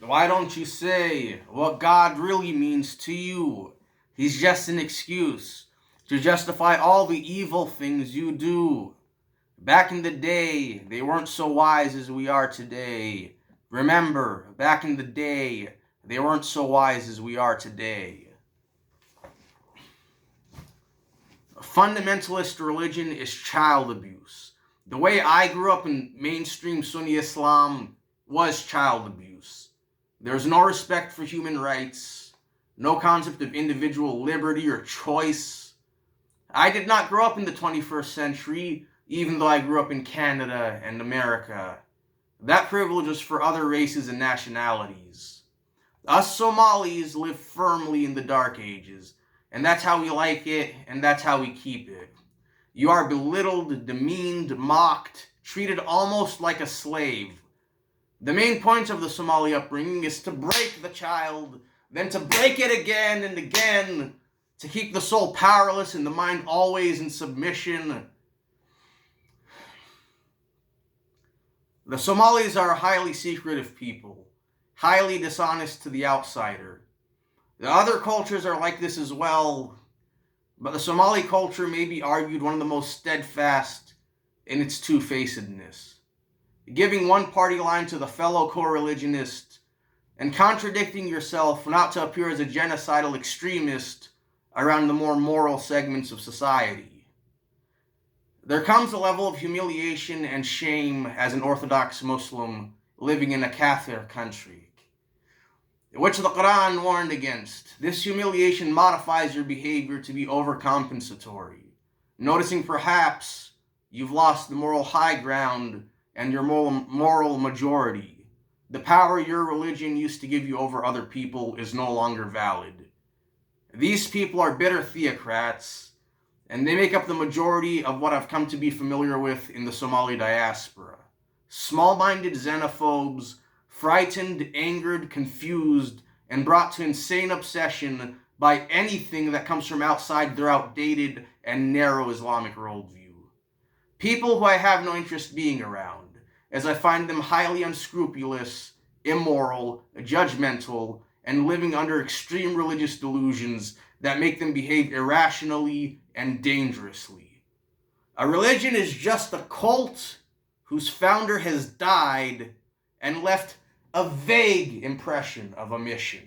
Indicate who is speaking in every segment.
Speaker 1: Why don't you say what God really means to you? He's just an excuse to justify all the evil things you do. Back in the day, they weren't so wise as we are today. Remember, back in the day, they weren't so wise as we are today. Fundamentalist religion is child abuse. The way I grew up in mainstream Sunni Islam was child abuse. There's no respect for human rights, no concept of individual liberty or choice. I did not grow up in the 21st century, even though I grew up in Canada and America. That privilege was for other races and nationalities. Us Somalis live firmly in the Dark Ages, and that's how we like it, and that's how we keep it. You are belittled, demeaned, mocked, treated almost like a slave. The main point of the Somali upbringing is to break the child, then to break it again and again, to keep the soul powerless and the mind always in submission. The Somalis are a highly secretive people, highly dishonest to the outsider. The other cultures are like this as well, but the Somali culture may be argued one of the most steadfast in its two-facedness, giving one party line to the fellow coreligionist and contradicting yourself not to appear as a genocidal extremist around the more moral segments of society. There comes a level of humiliation and shame as an Orthodox Muslim living in a Kaffir country, which the Qur'an warned against. This humiliation modifies your behaviour to be overcompensatory, noticing perhaps you've lost the moral high ground and your moral majority. The power your religion used to give you over other people is no longer valid. These people are bitter Theocrats, and they make up the majority of what I've come to be familiar with in the Somali diaspora. Small-minded Xenophobes, frightened, angered, confused, and brought to insane obsession by anything that comes from outside their outdated and narrow Islamic worldview. People who I have no interest being around, as I find them highly unscrupulous, immoral, judgmental, and living under extreme religious delusions that make them behave irrationally and dangerously. A religion is just a cult whose founder has died and left a vague impression of a mission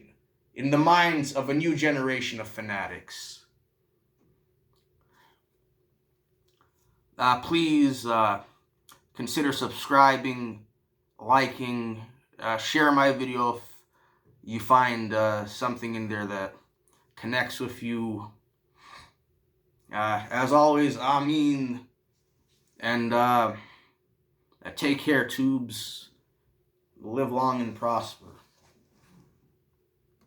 Speaker 1: in the minds of a new generation of fanatics. Please consider subscribing, liking, share my video if you find something in there that connects with you. As always, Ameen, and take care, tubes. Live long and prosper.